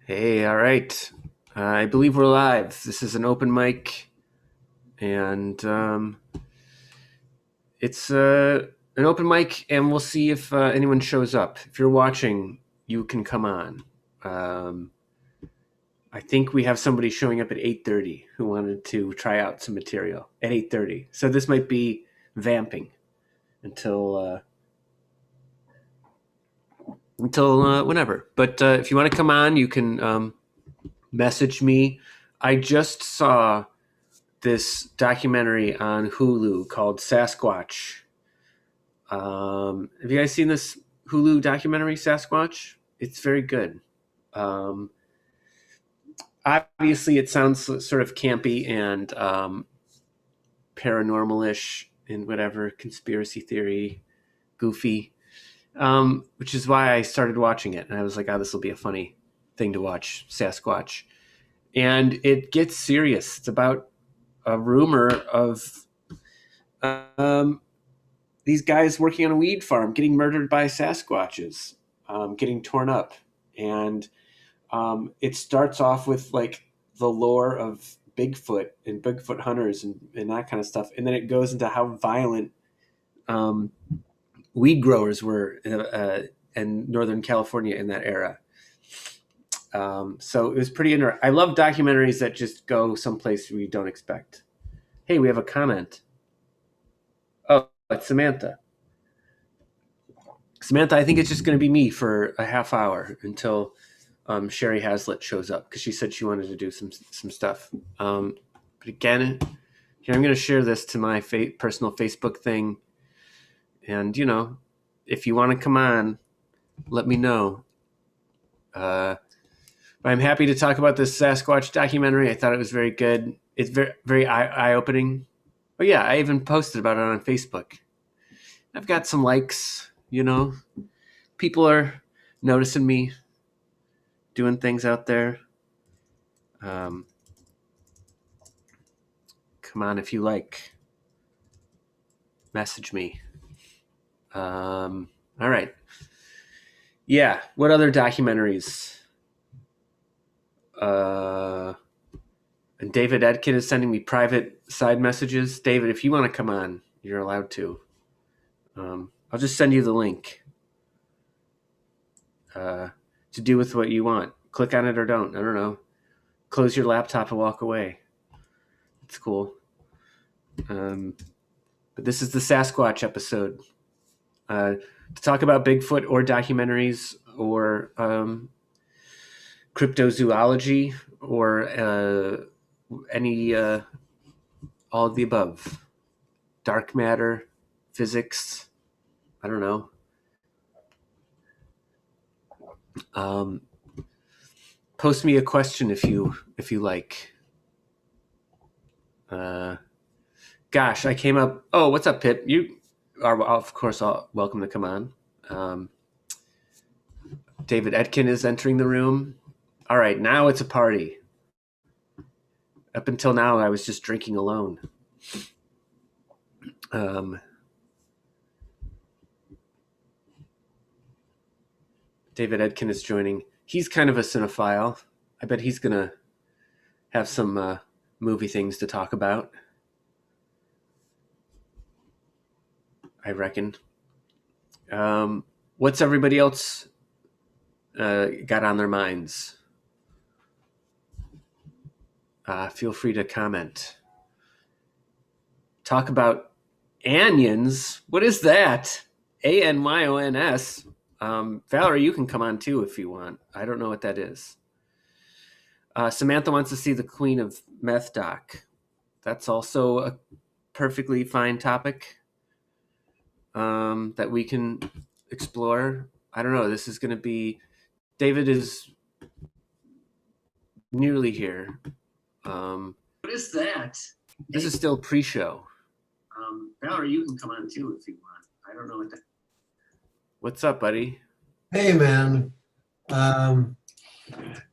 Hey, all right. I believe we're live. This is an open mic, and it's an open mic, and we'll see if anyone shows up. If you're watching, you can come on. Um, I think we have somebody showing up at 8:30 who wanted to try out some material at 8:30. So this might be vamping until whenever. But if you want to come on, you can message me. I just saw this documentary on Hulu called Sasquatch. Have you guys seen this Hulu documentary, Sasquatch? It's very good. Um, Obviously, it sounds sort of campy and paranormal-ish and whatever, conspiracy theory, goofy, which is why I started watching it. And I was like, oh, this will be a funny thing to watch, Sasquatch. And it gets serious. It's about a rumor of um, these guys working on a weed farm getting murdered by Sasquatches, getting torn up. And it starts off with like the lore of Bigfoot and Bigfoot hunters and that kind of stuff. And then it goes into how violent um, weed growers were in Northern California in that era. So it was pretty interesting. I love documentaries that just go someplace we don't expect. Hey, we have a comment. Oh, it's Samantha. Samantha, I think it's just going to be me for a half hour until Sherry Hazlitt shows up because she said she wanted to do some stuff. But again, here I'm going to share this to my personal Facebook thing, and if you want to come on, let me know. But I'm happy to talk about this Sasquatch documentary. I thought it was very good. It's very very eye opening. Oh yeah, I even posted about it on Facebook. I've got some likes. People are noticing me doing things out there. Come on, if you like, message me. All right. Yeah. What other documentaries? And David Edkin is sending me private side messages. David, if you want to come on, you're allowed to. I'll just send you the link to do with what you want. Click on it or don't. I don't know. Close your laptop and walk away. It's cool. But this is the Sasquatch episode. To talk about Bigfoot or documentaries or cryptozoology or any all of the above. Dark matter, physics. I don't know. Post me a question if you like. Gosh, I came up. Oh, what's up, Pip? You are, of course, welcome to come on. David Etkin is entering the room. All right, now it's a party. Up until now, I was just drinking alone. David Edkin is joining. He's kind of a cinephile. I bet he's going to have some movie things to talk about. I reckon. What's everybody else got on their minds? Feel free to comment. Talk about anions. What is that? ANYONS. Valerie, you can come on too if you want. I don't know what that is. Samantha wants to see the Queen of Meth doc. That's also a perfectly fine topic that we can explore. I don't know. This is going to be... David is nearly here. What is that? This is still pre-show. Valerie, you can come on too if you want. I don't know what that... What's up, buddy? Hey, man.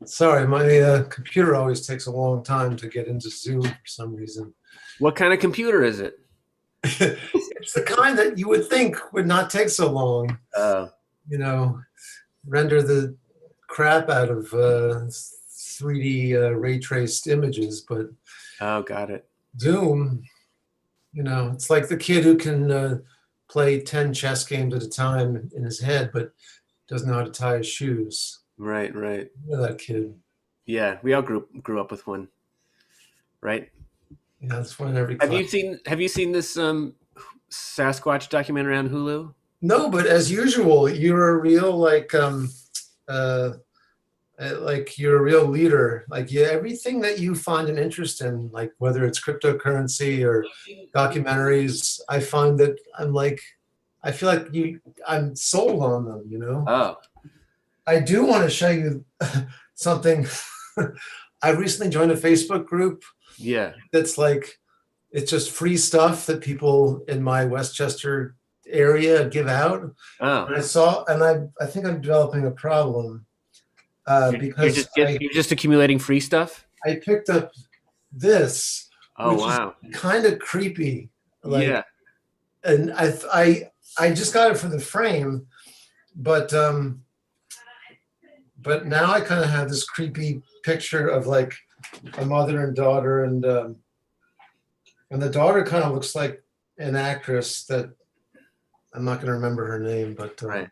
Sorry, my computer always takes a long time to get into Zoom for some reason. What kind of computer is it? It's the kind that you would think would not take so long. Render the crap out of 3D ray traced images, but Oh, got it. Doom, it's like the kid who can play 10 chess games at a time in his head, but doesn't know how to tie his shoes. Right, right. You know that kid. Yeah, we all grew up with one, right? Yeah, that's one in every Have class. you seen this Sasquatch documentary on Hulu? No, but as usual, you're a real uh, you're a real leader. Like, yeah, everything that you find an interest in, like whether it's cryptocurrency or documentaries, I find that I feel like I'm sold on them. Oh, I do want to show you something. I recently joined a Facebook group yeah. that's like, it's just free stuff that people in my Westchester area give out. Oh, And I think I'm developing a problem because you're just accumulating free stuff. I picked up this, Oh, which is wow. kind of creepy. Yeah. Like, and I just got it for the frame, but now I kind of have this creepy picture of like a mother and daughter, and the daughter kind of looks like an actress that I'm not going to remember her name, but Right.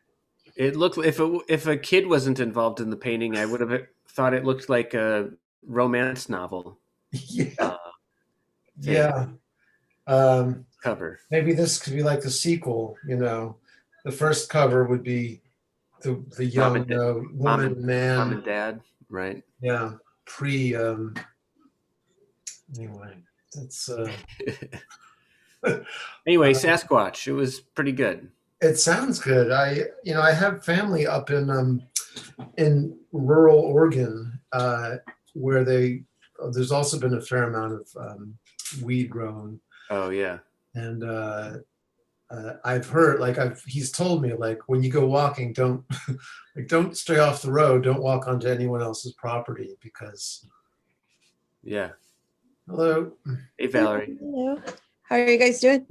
It looked if a kid wasn't involved in the painting, I would have thought it looked like a romance novel yeah, uh, thing yeah. Um, cover. Maybe this could be like the sequel. The first cover would be the Mom young and dad, woman and mom man. and dad, right? Yeah, pre. Anyway, that's. Anyway, Sasquatch. It was pretty good. It sounds good. I have family up in rural Oregon, where there's also been a fair amount of weed grown, Oh yeah. and I've heard, he's told me, like, when you go walking, don't don't stray off the road, don't walk onto anyone else's property because. Yeah. Hello. Hey Valerie. Hello. How are you guys doing?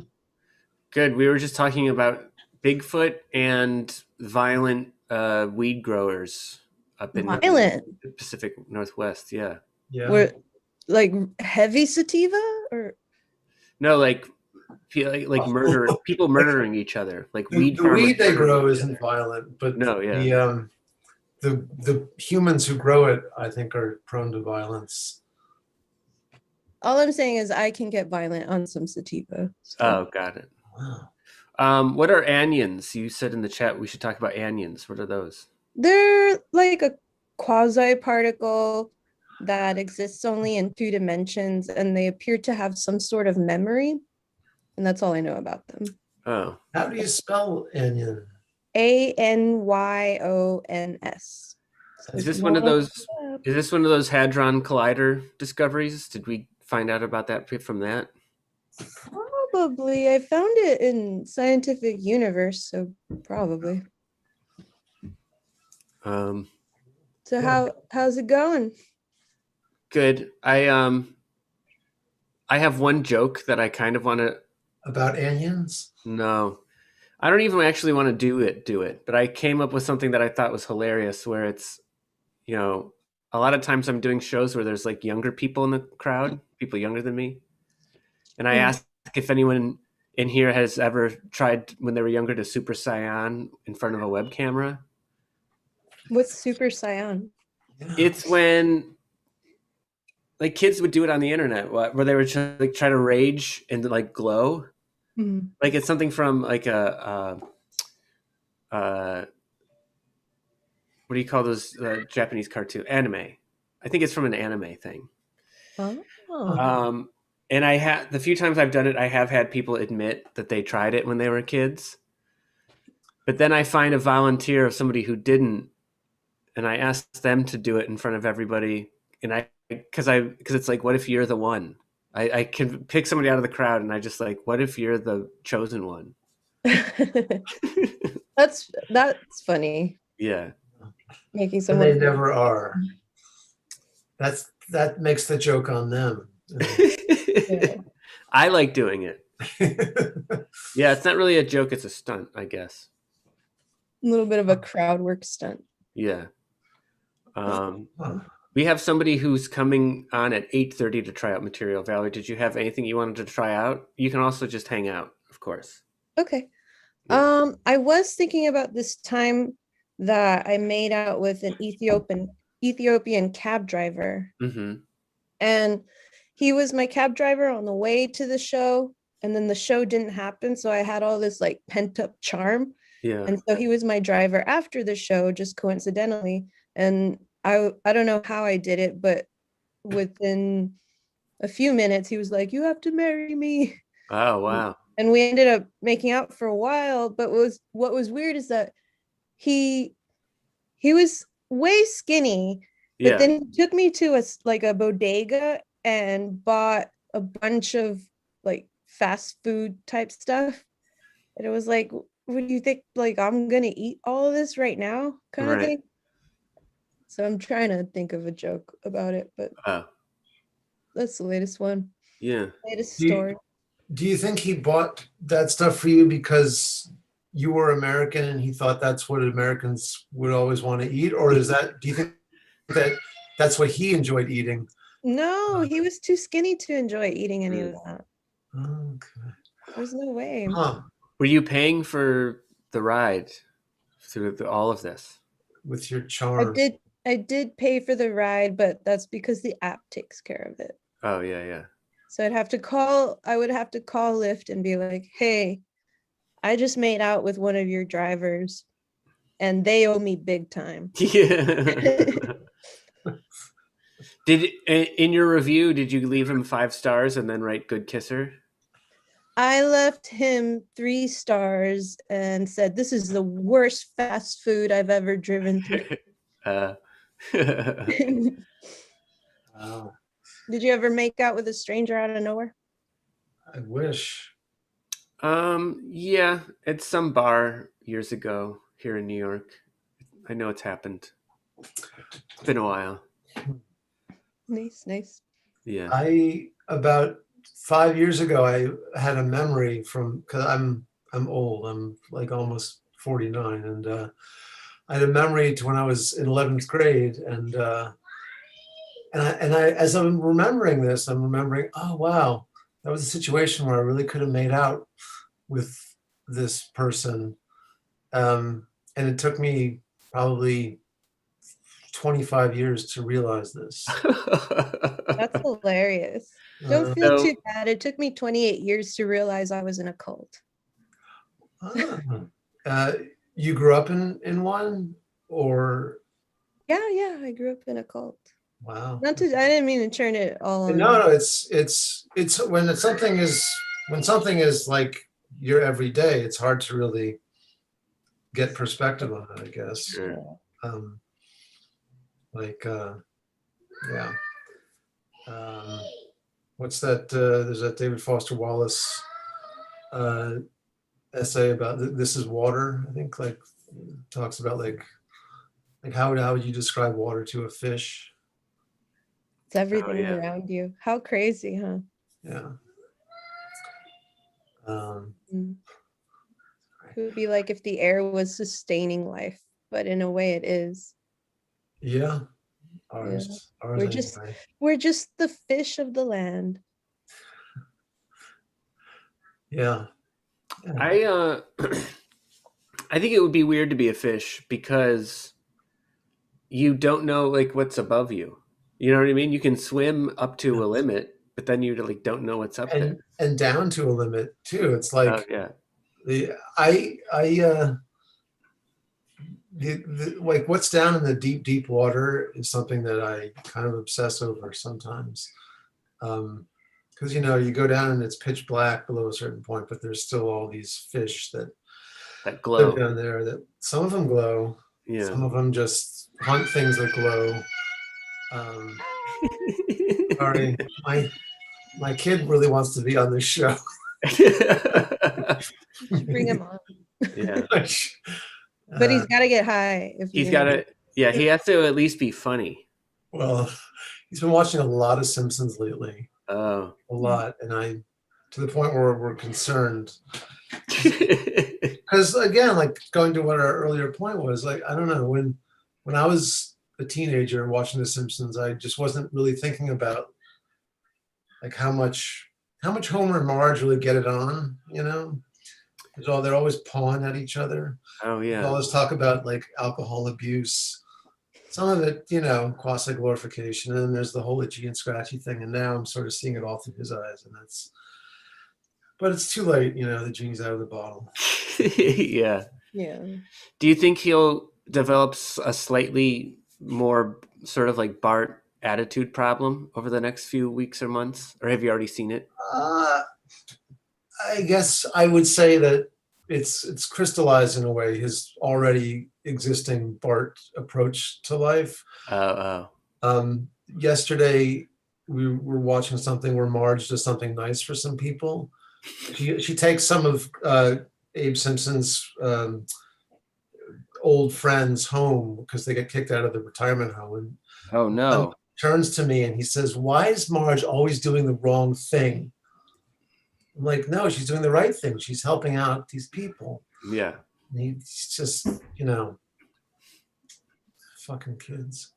Good. We were just talking about Bigfoot and violent weed growers up in Violent. the Pacific Northwest. Yeah. Yeah. We're like heavy sativa or No, like murder people murdering each other, like The farmers weed they murdering grow each isn't other. violent, but No, yeah. the humans who grow it, I think, are prone to violence. all I'm saying is I can get violent on some sativa. So. Oh, got it. Wow. What are anions? You said in the chat we should talk about anions. What are those? They're like a quasi particle that exists only in 2 dimensions, and they appear to have some sort of memory. And that's all I know about them. Oh, How do you spell onion? ANYONS. is this one of those? Is this one of those hadron collider discoveries? Did we find out about that from that? Probably. I found it in Scientific Universe, so probably. So how's it going? Good. I have one joke that I kind of want to. About onions? No, I don't even actually want to do it. But I came up with something that I thought was hilarious, where it's, a lot of times I'm doing shows where there's like younger people in the crowd, people younger than me, and I ask if anyone in here has ever tried when they were younger to super saiyan in front of a web camera. What's Super Saiyan? It's when like kids would do it on the internet where they would try to rage and like glow. Mm-hmm. Like it's something from like a what do you call those Japanese cartoon anime? I think it's from an anime thing. Oh. And the few times I've done it, I have had people admit that they tried it when they were kids. But then I find a volunteer of somebody who didn't, and I ask them to do it in front of everybody. And because it's like, what if you're the one? I can pick somebody out of the crowd, and I just like, what if you're the chosen one? That's funny. Yeah. Making And someone. they never are. That makes the joke on them. Yeah. I like doing it. Yeah, it's not really a joke; it's a stunt, I guess. A little bit of a crowd work stunt. Yeah. Huh. We have somebody who's coming on at 8:30 to try out material. Valerie, did you have anything you wanted to try out? You can also just hang out, of course. Okay. Yeah. I was thinking about this time that I made out with an Ethiopian cab driver, Mm-hmm. and he was my cab driver on the way to the show, and then the show didn't happen, so I had all this like pent up charm, Yeah. and so he was my driver after the show, just coincidentally, and I don't know how I did it, but within a few minutes he was like, "You have to marry me." Oh, wow. And we ended up making out for a while, but what was weird is that he he was way skinny, but Yeah. then he took me to like a bodega and bought a bunch of like fast food type stuff, and it was like, what do you think, like I'm gonna eat all of this right now kind of Right. thing. So I'm trying to think of a joke about it, but Oh, that's the latest one, yeah. latest Do you, story. do you think he bought that stuff for you because you were American and he thought that's what Americans would always want to eat? Or do you think that that's what he enjoyed eating? No, he was too skinny to enjoy eating any of that. Okay. There's no way. Huh. Were you paying for the ride through all of this? With your I charm. did I did pay for the ride, but that's because the app takes care of it. Oh, yeah, yeah. So I would have to call Lyft and be like, "Hey, I just made out with one of your drivers and they owe me big time." Yeah. In your review, did you leave him 5 stars and then write good kisser? I left him 3 stars and said, "This is the worst fast food I've ever driven through." uh, Wow. Did you ever make out with a stranger out of nowhere? I wish. yeah, at some bar years ago here in New York. I know it's happened. It's been a while. Nice, nice. Yeah. About 5 years ago, I had a memory from, because I'm old. I'm like almost 49, and I had a memory to when I was in 11th grade, and as I'm remembering this, I'm remembering, oh wow, that was a situation where I really could have made out with this person, and it took me probably 25 years to realize this. That's hilarious. Don't feel So- too bad. It took me 28 years to realize I was in a cult. Uh, you grew up in one, or Yeah, I grew up in a cult. wow? I didn't mean to turn it all on. No, it's when something is like your everyday, it's hard to really get perspective on it, I guess. Sure. Like yeah. What's that? There's that David Foster Wallace essay about this is water. I think like talks about like how would you describe water to a fish? It's everything yeah. around you. How crazy, huh? Yeah. Mm. It would be like if the air was sustaining life, but in a way it is. Yeah. Ours anyway. We're just the fish of the land. Yeah. I I think it would be weird to be a fish because you don't know like what's above you. You know what I mean? You can swim up to a limit, but then you like don't know what's up there. And down to a limit too. It's Oh, like yeah. like what's down in the deep water is something that I kind of obsess over sometimes. Because you go down and it's pitch black below a certain point, but there's still all these fish that glow live down there. That some of them glow, Yeah. some of them just hunt things that glow. Sorry, my kid really wants to be on this show. Bring him on. Yeah. But he's got to get high. He's got to. Yeah, he has to at least be funny. Well, he's been watching a lot of Simpsons lately. Oh. A lot, and to the point where we're concerned. Because again, like going to what our earlier point was, like I don't know when I was a teenager and watching The Simpsons, I just wasn't really thinking about like how much Homer and Marge really get it on, you know? They're always pawing at each other. Oh There's yeah. all this talk about like alcohol abuse. Some of it, you know, quasi glorification, and then there's the whole itchy and scratchy thing. And now I'm sort of seeing it all through his eyes, and but it's too late, you know. The genie's out of the bottle. Yeah. Yeah. Do you think he'll develop a slightly more sort of like Bart attitude problem over the next few weeks or months, or have you already seen it? I guess I would say that it's crystallized in a way his already existing Bart approach to life. Oh. Yesterday we were watching something where Marge does something nice for some people. She takes some of Abe Simpson's old friends home because they get kicked out of the retirement home. And Oh no. turns to me and he says, "Why is Marge always doing the wrong thing?" I'm like, "No, she's doing the right thing. She's helping out these people." Yeah. And he's just, you know, fucking kids.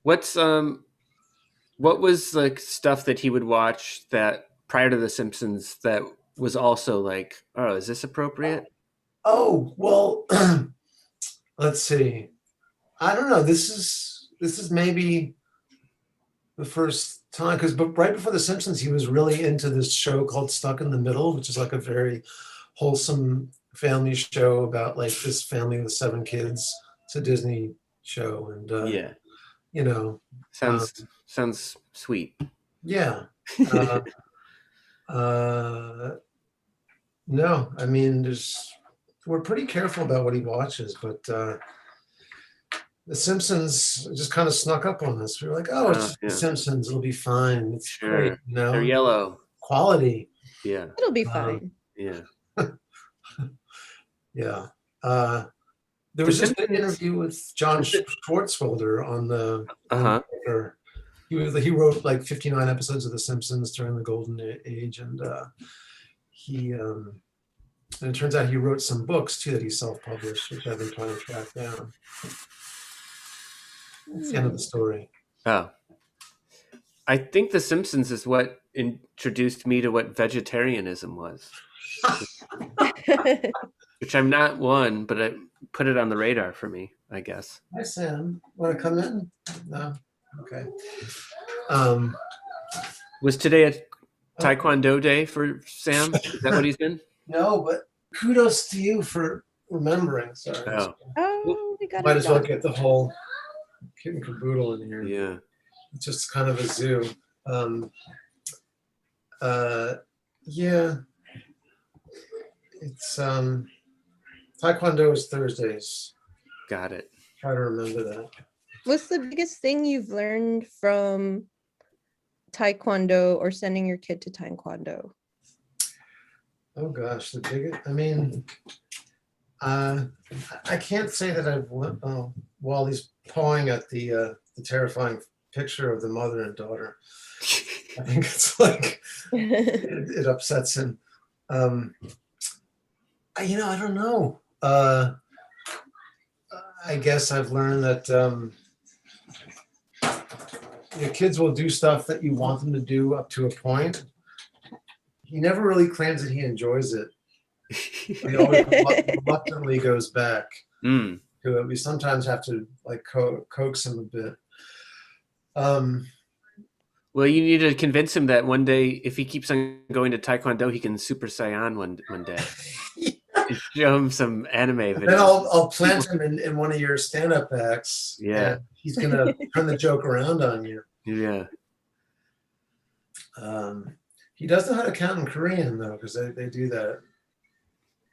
What was like stuff that he would watch that prior to The Simpsons that was also like, oh, is this appropriate? Oh, well, let's see. I don't know. This is maybe the first time, because but right before The Simpsons, he was really into this show called Stuck in the Middle, which is like a very wholesome family show about like this family with 7 kids. It's a Disney show, and Yeah. you know, Sounds sweet. yeah. No, I mean, we're pretty careful about what he watches, but The Simpsons just kind of snuck up on us. We were like, "Oh, it's just The Yeah. Simpsons. It'll be fine. It's great, Sure. you know, They're yellow. quality." Yeah. It'll be fine. Yeah. Yeah. There The was just an Simpsons- interview with John Schwartzwelder on the. Uh-huh. He wrote like 59 episodes of The Simpsons during the golden age, and it turns out he wrote some books too that he self-published, which I've been trying to track down. That's the end of the story. Oh. I think The Simpsons is what introduced me to what vegetarianism was. Which I'm not one, but I put it on the radar for me, I guess. Hi, Sam. Want to come in? No? Okay. Was today a Taekwondo day for Sam? Is that what he's been? No, but kudos to you for remembering. Sorry. Oh. Oh, we got Might it as well done. get the whole kit and caboodle in here. Yeah. It's just kind of a zoo. Yeah. It's Taekwondo is Thursdays. Got it. Try to remember that. What's the biggest thing you've learned from Taekwondo or sending your kid to Taekwondo? Oh gosh, the biggest. I mean, I can't say that I've. While he's pawing at the terrifying picture of the mother and daughter, I think it's like it upsets him. I don't know. I guess I've learned that your kids will do stuff that you want them to do up to a point. He never really claims that he enjoys it. He always reluctantly goes back to it. We sometimes have to like coax him a bit. Well, you need to convince him that one day, if he keeps on going to Taekwondo, he can Super Saiyan one day. Show him some anime videos. Then I'll plant him in one of your stand-up acts. Yeah. And he's gonna turn the joke around on you. Yeah. He does know how to count in Korean though, because they do that.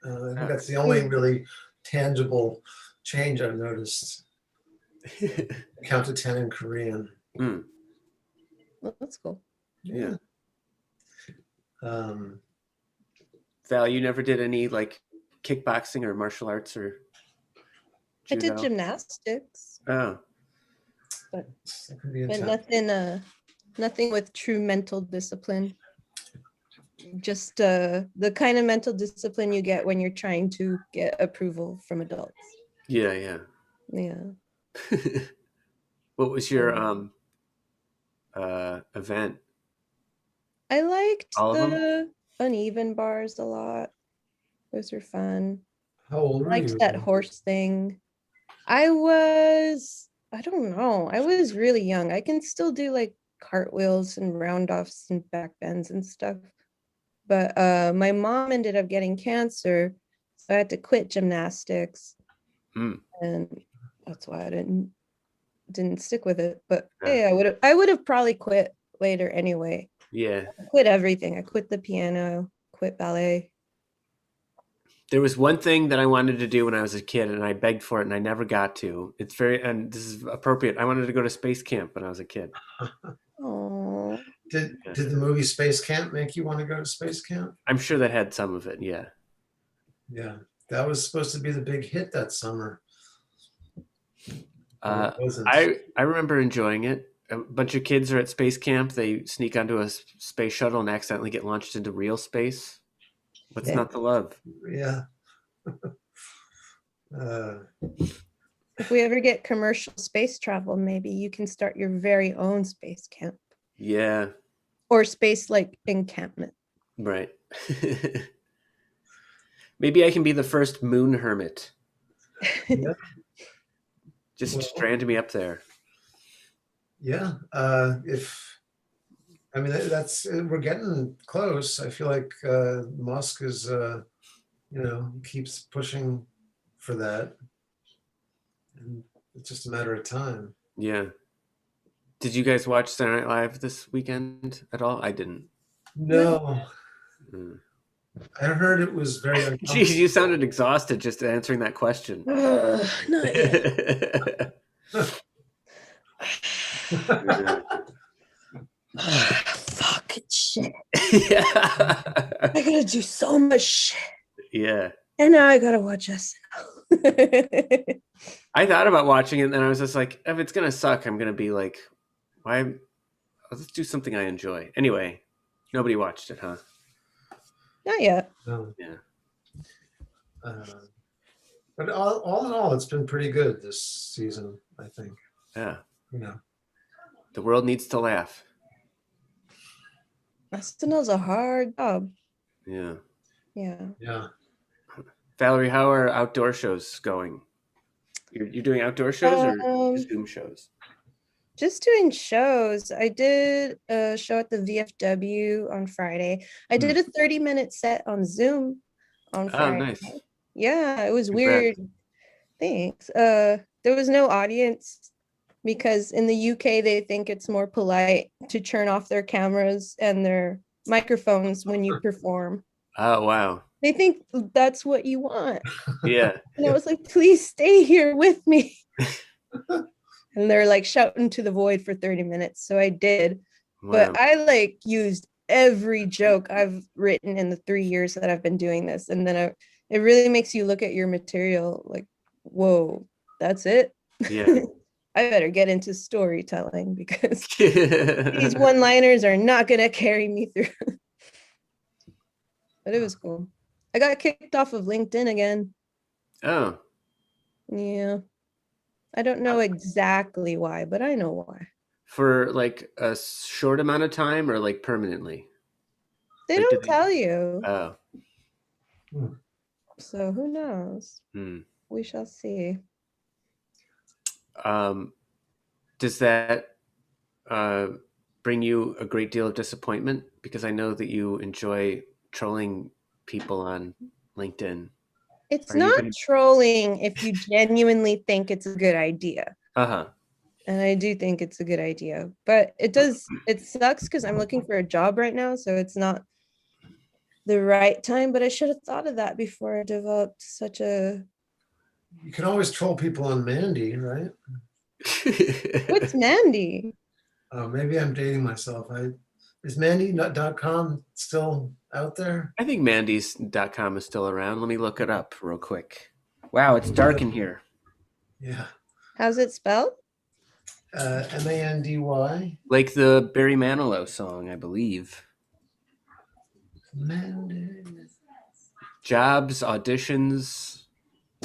I think that's the only really tangible change I've noticed. Count to 10 in Korean. Mm. Well, that's cool. Yeah. Um, Val, you never did any like kickboxing or martial arts or I did judo? gymnastics, Oh. that could be but intense. nothing with true mental discipline. just the kind of mental discipline you get when you're trying to get approval from adults. Yeah. Yeah. What was your event? I liked All of them? the uneven bars a lot. Those were fun. How old I were liked you? that horse thing. I don't know. I was really young. I can still do like cartwheels and roundoffs and back bends and stuff. But my mom ended up getting cancer, so I had to quit gymnastics, Mm, and that's why I didn't stick with it. But yeah. hey, I would have probably quit later anyway. Yeah. I quit everything. I quit the piano, quit ballet. There was one thing that I wanted to do when I was a kid, and I begged for it, and I never got to. And this is appropriate. I wanted to go to space camp when I was a kid. Oh, Did Yeah. did the movie Space Camp make you want to go to space camp? I'm sure that had some of it. Yeah. Yeah, that was supposed to be the big hit that summer. But it wasn't. I remember enjoying it. A bunch of kids are at space camp. They sneak onto a space shuttle and accidentally get launched into real space. What's yeah. not to love? Yeah. Uh, If we ever get commercial space travel, maybe you can start your very own space camp Yeah. or space like encampment. Right. Maybe I can be the first moon hermit. yeah. Just Well, strand me up there. Yeah. If I mean that's we're getting close. I feel like Musk is keeps pushing for that, and it's just a matter of time. Yeah. Did you guys watch Saturday Night Live this weekend at all? I didn't. No, Mm. I heard it was very Jeez, you uncomfortable. sounded exhausted just answering that question. Not yet. Fucking shit. Yeah. I gotta do so much shit. Yeah. And now I gotta watch SNL. I thought about watching it, and then I was just like, if it's gonna suck, I'm gonna be like, why? Let's do something I enjoy. Anyway, nobody watched it, huh? Not yet. No. Yeah. Uh, but all in all, it's been pretty good this season, I think. Yeah. You know, The world needs to laugh. SNL's a hard job. Yeah. Yeah. yeah. Valerie, how are outdoor shows going? You're doing outdoor shows or Zoom shows? Just doing shows. I did a show at the VFW on Friday. I did a 30-minute set on Zoom on Friday. Nice. Yeah, it was Congrats. weird. Thanks. There was no audience because in the UK they think it's more polite to turn off their cameras and their microphones when you perform. Oh, wow. They think that's what you want. Yeah. And I was like, please stay here with me. And they're like shouting to the void for 30 minutes. So I did. Wow. But I like used every joke I've written in the 3 years that I've been doing this. And then it really makes you look at your material like, whoa, that's it. Yeah. I better get into storytelling because these one-liners are not going to carry me through. But it was cool. I got kicked off of LinkedIn again. Oh. Yeah. I don't know exactly why, but I know why. For like a short amount of time or like permanently? They Like, don't tell you. Oh. So who knows? We shall see. Does that bring you a great deal of disappointment? Because I know that you enjoy trolling people on LinkedIn. It's not trolling if you genuinely think it's a good idea. Uh-huh. And I do think it's a good idea. But it sucks because I'm looking for a job right now. So it's not the right time. But I should have thought of that before I developed such a... You can always troll people on Mandy, right? What's Mandy? Oh, maybe I'm dating myself. Is Mandy.com still out there? I think Mandy's.com is still around. Let me look it up real quick. Wow, it's dark in here. Yeah. How's it spelled? Mandy. Like the Barry Manilow song, I believe. Mandy. Jobs, auditions,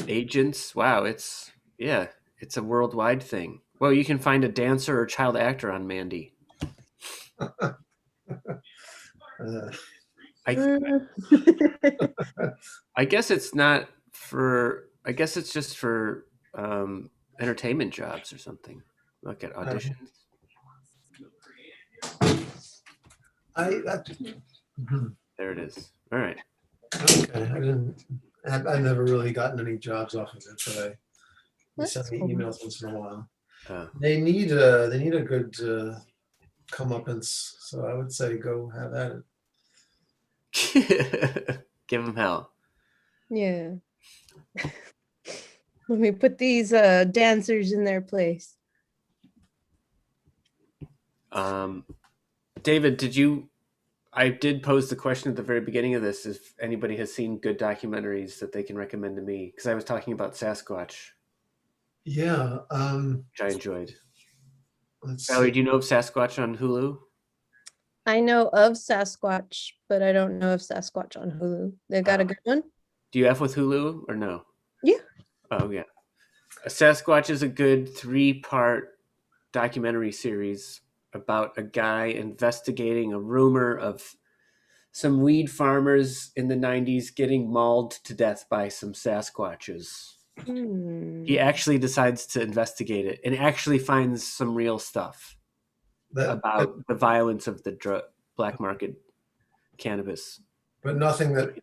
agents. Wow, it's a worldwide thing. Well, you can find a dancer or child actor on Mandy. I Mm. I guess it's not for. I guess it's just for entertainment jobs or something. Look at auditions. Mhm. There it is. All right. Okay, I've never really gotten any jobs off of it, but they send That's me cool. emails once in a while. Uh, They need a good comeuppance, so I would say go have at it. give them hell. Yeah. Let me put these dancers in their place. David, did you? I did pose the question at the very beginning of this: if anybody has seen good documentaries that they can recommend to me, because I was talking about Sasquatch, Yeah. which I enjoyed. Let's Valerie, see. do you know of Sasquatch on Hulu? I know of Sasquatch, but I don't know of Sasquatch on Hulu. They got a good one? Do you have with Hulu or no? Yeah. Oh yeah. Sasquatch is a good 3-part documentary series about a guy investigating a rumor of some weed farmers in the 90s getting mauled to death by some Sasquatches. He Hmm. actually decides to investigate it and actually finds some real stuff That, about the violence of the black market cannabis. but nothing that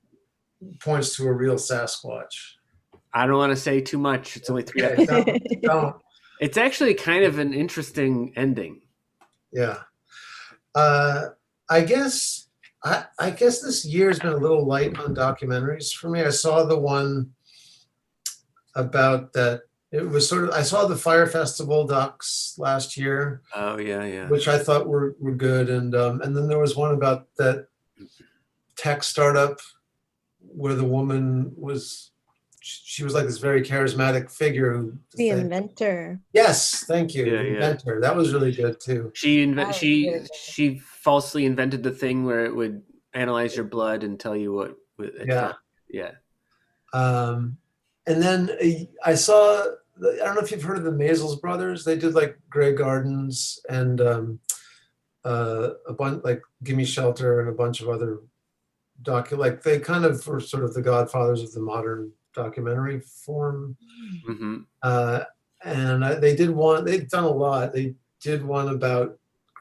points to a real Sasquatch. I don't want to say too much. It's only 3 Okay, episodes. don't. It's actually kind of an interesting ending. Yeah. Uh, I guess I guess this year's been a little light on documentaries for me. I saw the one about that. It was sort of I saw the Fire Festival docs last year, Oh yeah, yeah. which I thought were good, and then there was one about that tech startup where the woman was she was like this very charismatic figure who The inventor. yes, thank you, Yeah, the yeah. inventor. That was really good too. She falsely invented the thing where it would analyze your blood and tell you what it Yeah. found. Yeah. And then I saw, I don't know if you've heard of the Maisels brothers. They did like Grey Gardens and a bunch like Gimme Shelter and a bunch of other like they kind of were sort of the godfathers of the modern documentary form. Mm-hmm. And they did one, they've done a lot. They did one about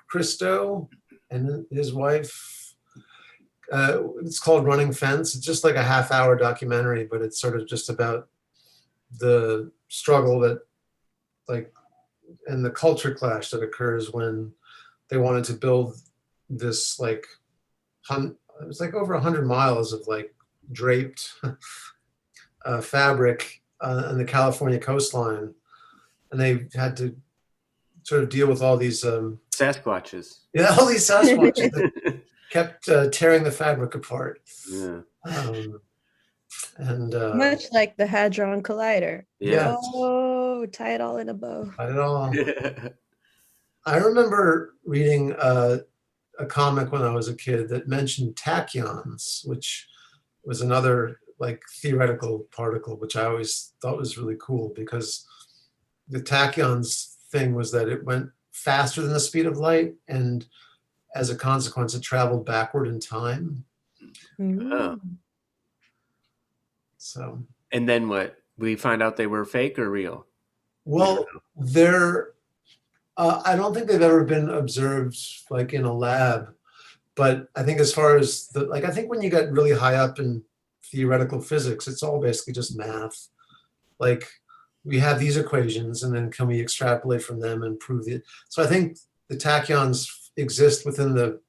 Christo and his wife. It's called Running Fence. It's just like a half-hour documentary, but it's sort of just about the struggle that like and the culture clash that occurs when they wanted to build this like it was like over 100 miles of like draped fabric on the California coastline, and they had to sort of deal with all these Sasquatches. all these Sasquatches that kept tearing the fabric apart. Yeah. And Much like the Hadron Collider. Yeah. Oh, tie it all in a bow. not at all. I remember reading a comic when I was a kid that mentioned tachyons, which was another like theoretical particle, which I always thought was really cool because the tachyons thing was that it went faster than the speed of light, and as a consequence, it traveled backward in time. Oh. So. And then what? We find out they were fake or real? Well, they're. I don't think they've ever been observed like in a lab, but I think as far as I think when you get really high up in theoretical physics, it's all basically just math. Like we have these equations, and then can we extrapolate from them and prove it? So I think the tachyons exist within the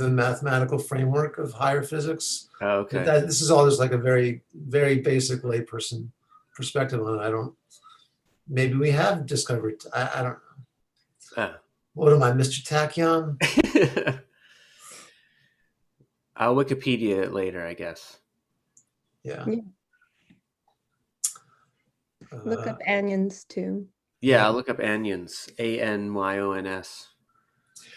mathematical framework of higher physics. Oh, okay. This is all just like a very, very basic layperson perspective on it. I don't. Maybe we have discovered. I don't know. What am I, Mr. Tachyon? I'll Wikipedia it later, I guess. Yeah. Look up anions too. Yeah, I'll look up anions. ANYONS.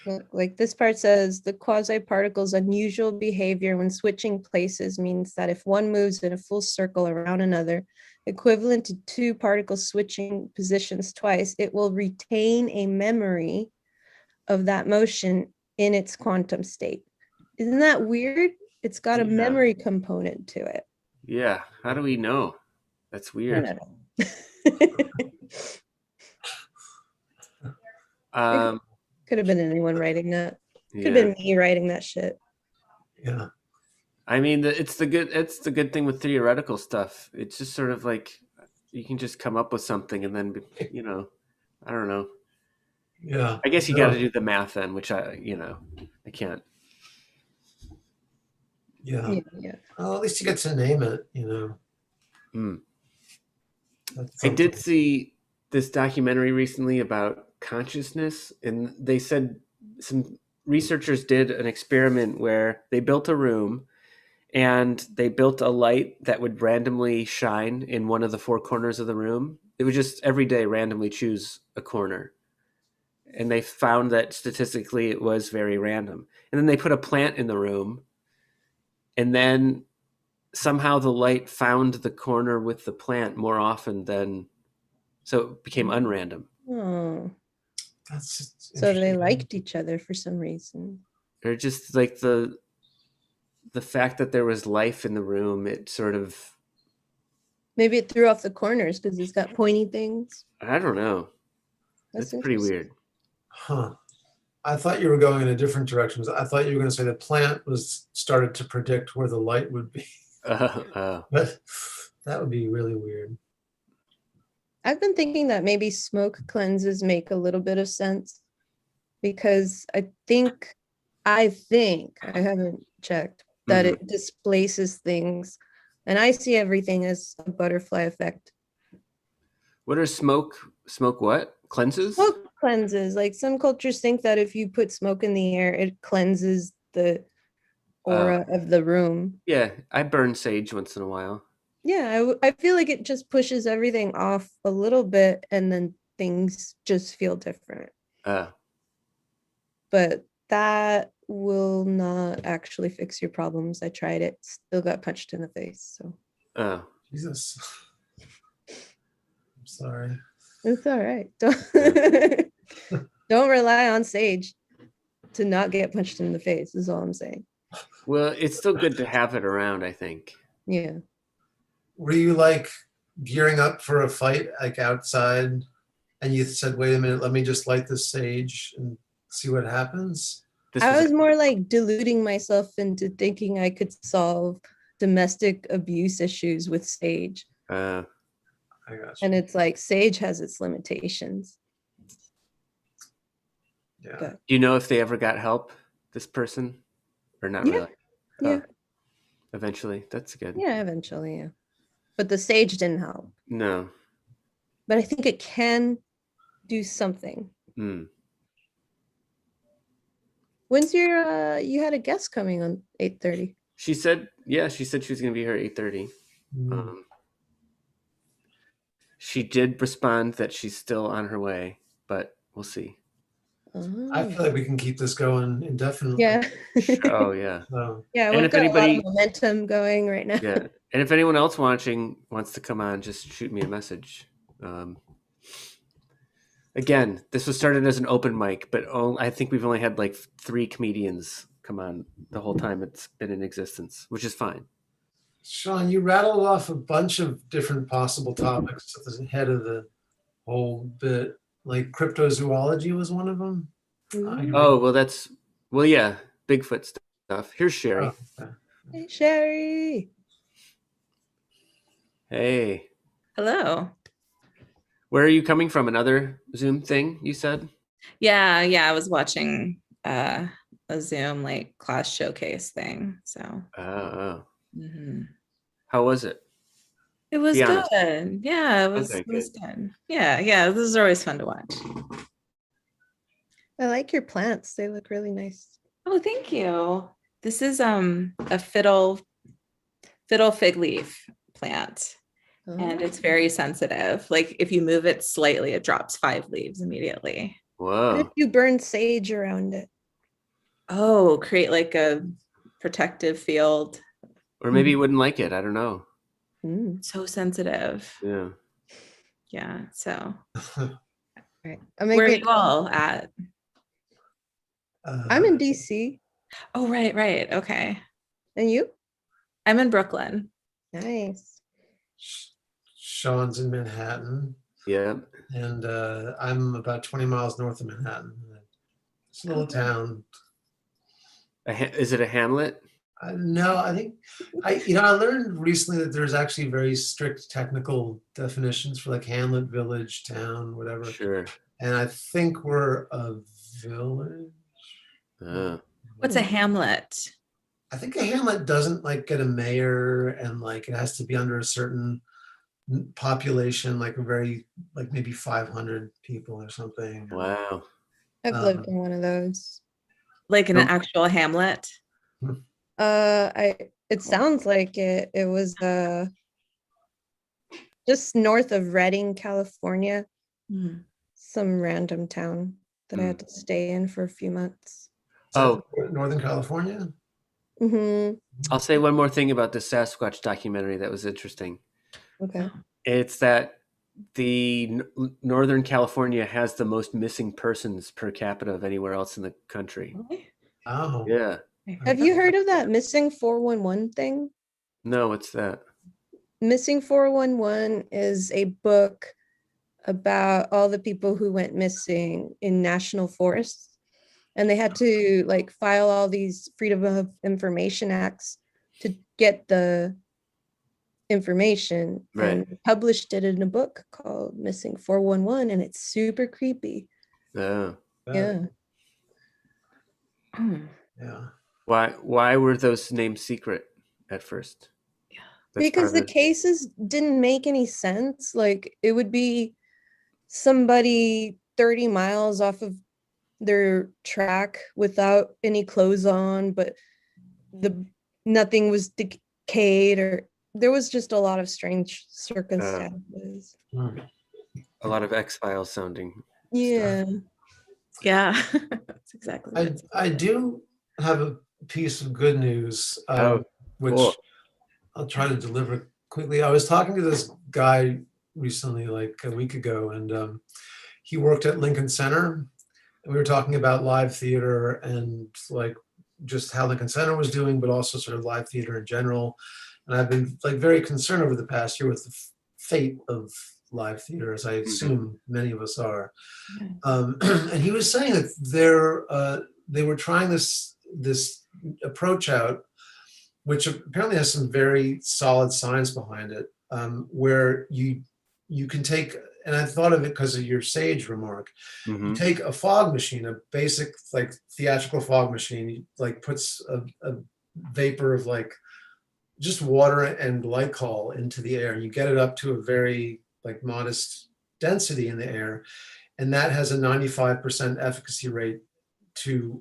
Look, like this part says the quasi-particle's unusual behavior when switching places means that if one moves in a full circle around another, equivalent to two particles switching positions twice, it will retain a memory of that motion in its quantum state. Isn't that weird? It's got a Yeah. memory component to it. Yeah. How do we know? That's I weird. don't know. Could have been anyone writing that. Could have Yeah. been me writing that shit. Yeah. I mean, it's the good thing with theoretical stuff. It's just sort of like you can just come up with something and then, I don't know. Yeah. I guess you No. got to do the math then, which I can't. Yeah. Yeah. Well, at least you get to name it, Hmm. That's I did something. see this documentary recently about consciousness, and they said some researchers did an experiment where they built a room and they built a light that would randomly shine in one of the four corners of the room. It would just every day randomly choose a corner. And they found that statistically it was very random. And then they put a plant in the room, and then somehow the light found the corner with the plant more often than, so it became unrandom. Oh, That's so they interesting. liked each other for some reason. Or just like the fact that there was life in the room, it sort of, Maybe it threw off the corners because it's got pointy things. I don't know. That's That's pretty interesting. weird. Huh. I thought you were going in a different direction. I thought you were going to say the plant was started to predict where the light would be. But that would be really weird. I've been thinking that maybe smoke cleanses make a little bit of sense because I haven't checked that Mhm. it displaces things, and I see everything as a butterfly effect. What are smoke what? Cleanses? Smoke cleanses, like some cultures think that if you put smoke in the air, it cleanses the aura of the room. Yeah, I burn sage once in a while. Yeah, I feel like it just pushes everything off a little bit and then things just feel different. Uh, But that will not actually fix your problems. I tried it, still got punched in the face. So uh, Jesus. I'm sorry. it's all right. Don't rely on sage to not get punched in the face, is all I'm saying. well, it's still good to have it around, I think. Yeah. Were you like gearing up for a fight, like outside, and you said, wait a minute, let me just light this sage and see what happens? This I was was more like deluding myself into thinking I could solve domestic abuse issues with sage. uh, I got you. And it's like sage has its limitations. Yeah. But do you know if they ever got help, this person? Or not Yeah. really? yeah, Eventually. That's good. yeah, eventually, yeah. But the sage didn't help. No. But I think it can do something. Hmm. When's your you had a guest coming on 8:30? She said she was going to be here at 8:30. Mm. She did respond that she's still on her way, but we'll see. I feel like we can keep this going indefinitely. Yeah. Oh, yeah. So, Yeah, And we've if got a lot anybody- of momentum going right now. Yeah. And if anyone else watching wants to come on, just shoot me a message. Again, this was started as an open mic, but I think we've only had like 3 comedians come on the whole time it's been in existence, which is fine. Sean, you rattled off a bunch of different possible topics at the head of the whole bit. Like cryptozoology was one of them. Oh, well, yeah, Bigfoot stuff. Here's Sherry. Oh, okay. Hey, Sherry. Hey. Hello. Where are you coming from? Another Zoom thing, you said? Yeah, I was watching a Zoom like class showcase thing. So Oh. mhm. How was it? It was Be honest. good. Yeah, Okay, it was good. Yeah, this is always fun to watch. I like your plants. They look really nice. Oh, thank you. This is a fiddle fig leaf plant. And it's very sensitive. Like if you move it slightly, it drops 5 leaves immediately. What if Whoa. you burn sage around it? Oh, create like a protective field. Or maybe he wouldn't like it. I don't know. Mm. So sensitive. Yeah. Yeah. So Right. I'm where are making. you all at? I'm in DC. Oh, right. Okay. And you? I'm in Brooklyn. Nice. Sean's in Manhattan, Yeah. and I'm about 20 miles north of Manhattan. It's a little town. Is it a hamlet? No, I think I learned recently that there's actually very strict technical definitions for like hamlet, village, town, whatever. Sure. And I think we're a village. What's a hamlet? I think a hamlet doesn't like get a mayor, and like it has to be under a certain population, like a very like maybe 500 people or something. Wow. I've lived in one of those. Like in an Nope. actual hamlet? It sounds like it. It was just north of Redding, California. Mhm. Some random town that I had to stay in for a few months. Oh, Northern California. Mm-hmm. I'll say one more thing about the Sasquatch documentary that was interesting. Okay. It's that the Northern California has the most missing persons per capita of anywhere else in the country. Oh, Yeah. Have you heard of that missing 411 thing? No, what's that? Missing 411 is a book about all the people who went missing in national forests. And they had to like file all these Freedom of Information Acts to get the information, Right. and published it in a book called Missing 411, and it's super creepy. Oh. Yeah. Yeah. Why were those names secret at first? That's part Because of the cases didn't make any sense. Like it would be somebody 30 miles off of their track without any clothes on, but nothing was decayed, or there was just a lot of strange circumstances. a lot of X-Files sounding. Yeah. Yeah. That's exactly what it's I do have a piece of good news, which cool. I'll try to deliver quickly. I was talking to this guy recently, like a week ago, and he worked at Lincoln Center. And we were talking about live theater and like just how Lincoln Center was doing, but also sort of live theater in general. And I've been like very concerned over the past year with the fate of live theater, as I assume many of us are. And he was saying that they were trying this approach out, which apparently has some very solid science behind it, where you can take, and I thought of it because of your sage remark. You take a fog machine, a basic like theatrical fog machine, you, like puts a vapor of like just water and glycol into the air. You get it up to a very like modest density in the air, and that has a 95% efficacy rate to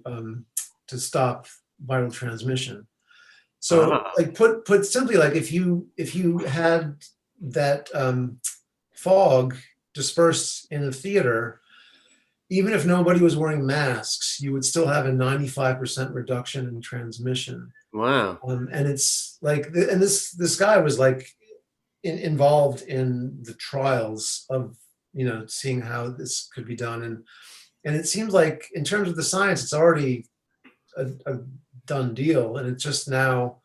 stop viral transmission. So like put simply, like if you had that fog dispersed in the theater, even if nobody was wearing masks, you would still have a 95% reduction in transmission. Wow. And it's like, and this guy was like involved in the trials of, seeing how this could be done. And it seems like in terms of the science, it's already a done deal. And it's just now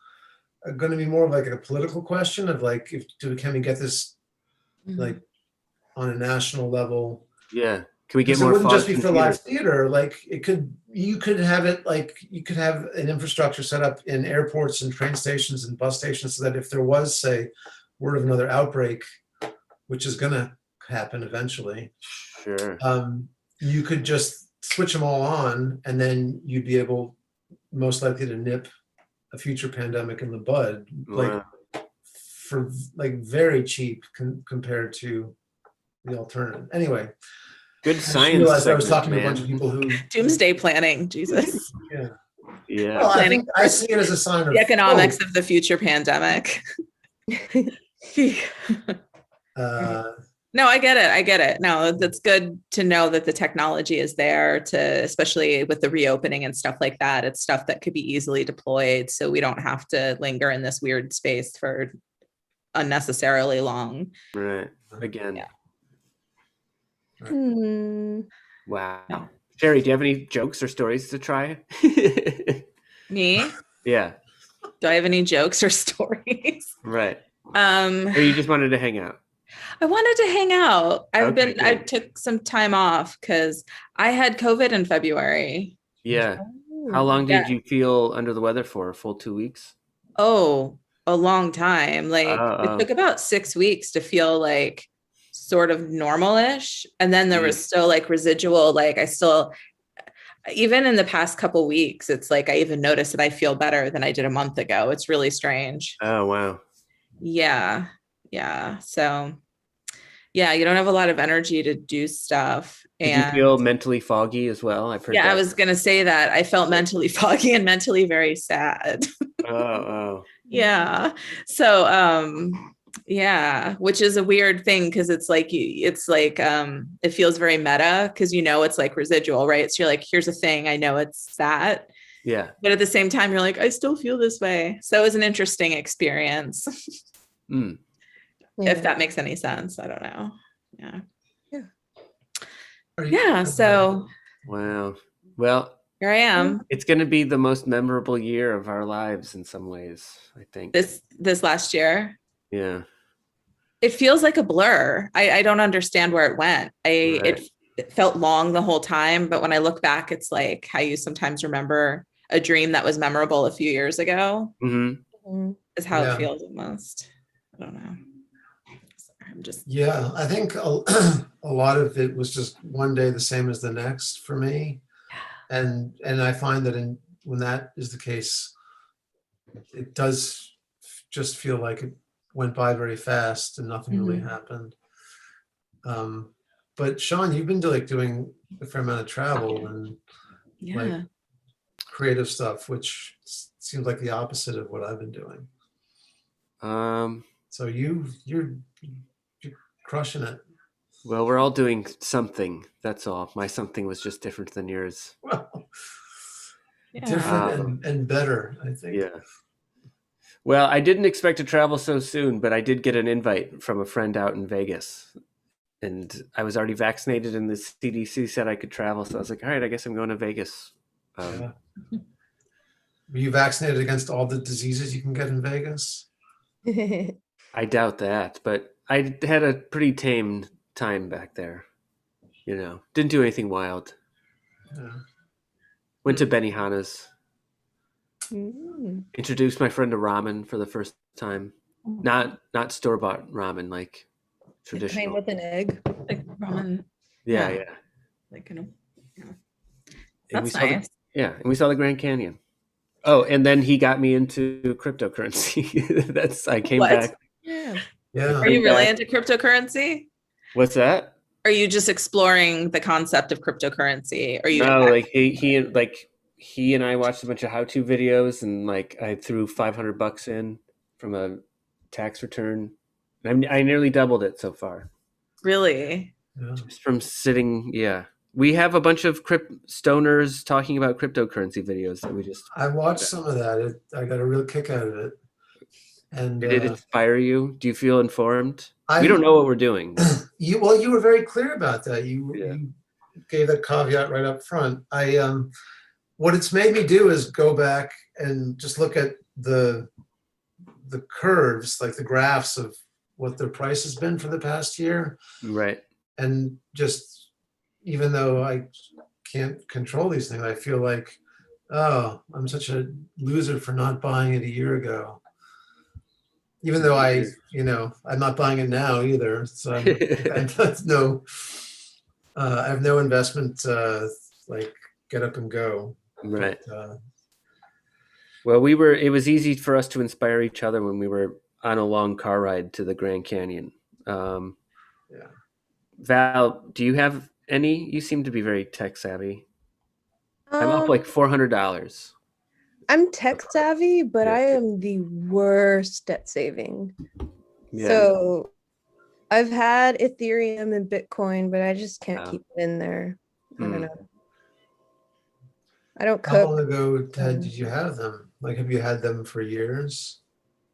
going to be more of like a political question of like, can we get this like on a national level? Yeah. Can we get Because more? It wouldn't just be in for live theater. Like you could have it like you could have an infrastructure set up in airports and train stations and bus stations so that if there was, say, word of another outbreak, which is going to happen eventually, Sure. You could just switch them all on, and then you'd be able most likely to nip a future pandemic in the bud, like for like very cheap compared to the alternative. Anyway. Good science. I realized I was talking to a bunch of people who doomsday planning. Jesus. Yeah. Yeah. Well, I think I see it as a sign of the economics of the future pandemic. No, I get it. I get it. No, that's good to know that the technology is there to, especially with the reopening and stuff like that. It's stuff that could be easily deployed. So we don't have to linger in this weird space for unnecessarily long. Right. Again. Yeah. Hmm. Wow. No. Sherry, do you have any jokes or stories to try? Me? Yeah. Do I have any jokes or stories? Right. Um, Or you just wanted to hang out? I wanted to hang out. Okay, I good. took some time off because I had COVID in February. Yeah. Oh. How long Yeah. did you feel under the weather for? A full 2 weeks? Oh, a long time. Like it Oh. took about 6 weeks to feel like sort of normal-ish. And then there was still like residual, like I still, even in the past couple weeks, it's like I even noticed that I feel better than I did a month ago. It's really strange. Oh, wow. Yeah. Yeah. So yeah, you don't have a lot of energy to do stuff. Did you And feel mentally foggy as well? I've heard yeah, that. I was going to say that I felt mentally foggy and mentally very sad. Oh. Yeah. So yeah, which is a weird thing because it's like it feels very meta because it's like residual, right? So you're like, here's a thing, I know it's that. Yeah. But at the same time, you're like, I still feel this way. So it was an interesting experience. Mm. If that makes any sense. I don't know. Yeah. Are you- Yeah. So Wow. Well, here I am. it's going to be the most memorable year of our lives in some ways, I think. This last year. Yeah. It feels like a blur. I don't understand where it went. Right. It felt long the whole time, but when I look back, it's like how you sometimes remember a dream that was memorable a few years ago Mm-hmm. is how Yeah. it feels almost. I don't know. Sorry, I'm just Yeah, I think a lot of it was just one day the same as the next for me. And I find that when that is the case, it does just feel like it went by very fast and nothing really happened. But Sean, you've been doing a fair amount of travel and yeah. like creative stuff, which seems like the opposite of what I've been doing. So you're crushing it. Well, we're all doing something. That's all. My something was just different than yours. Well, Yeah. different and better, I think. Yeah. Well, I didn't expect to travel so soon, but I did get an invite from a friend out in Vegas. And I was already vaccinated and the CDC said I could travel. So I was like, all right, I guess I'm going to Vegas. Yeah. Were you vaccinated against all the diseases you can get in Vegas? I doubt that, but I had a pretty tame time back there. Didn't do anything wild. Yeah. Went to Benihana's. Mm. Introduced my friend to ramen for the first time. Not store-bought ramen, like Plain traditional. with an egg. Like ramen. Yeah. Like And that's we saw nice. and we saw the Grand Canyon. Oh, and then he got me into cryptocurrency. I came What? back. Yeah. Yeah. Are you really back. into cryptocurrency? What's that? Are you just exploring the concept of cryptocurrency? Are you No, like he and I watched a bunch of how-to videos, and like I threw $500 in from a tax return. I nearly doubled it so far. really? Yeah. Just from sitting, yeah. We have a bunch of stoners talking about cryptocurrency videos that we just. I watched some of that. I got a real kick out of it. And Did it inspire you? Do you feel informed? I We don't know what we're doing. but- you were very clear about that. Yeah. You gave that caveat right up front. What it's made me do is go back and just look at the curves, like the graphs of what their price has been for the past year. Right. And just, even though I can't control these things, I feel like, oh, I'm such a loser for not buying it a year ago. Even though I'm not buying it now either. So I have no investment, like get up and go. Right. But, Well, it was easy for us to inspire each other when we were on a long car ride to the Grand Canyon. Yeah. Val, do you have any? You seem to be very tech savvy. I'm up like $400. I'm tech savvy, but Yeah. I am the worst at saving. Yeah. So I've had Ethereum and Bitcoin, but I just can't Oh. keep it in there. I don't Hmm. know. I don't How long cook. ago, Ted, did you have them? Like, have you had them for years?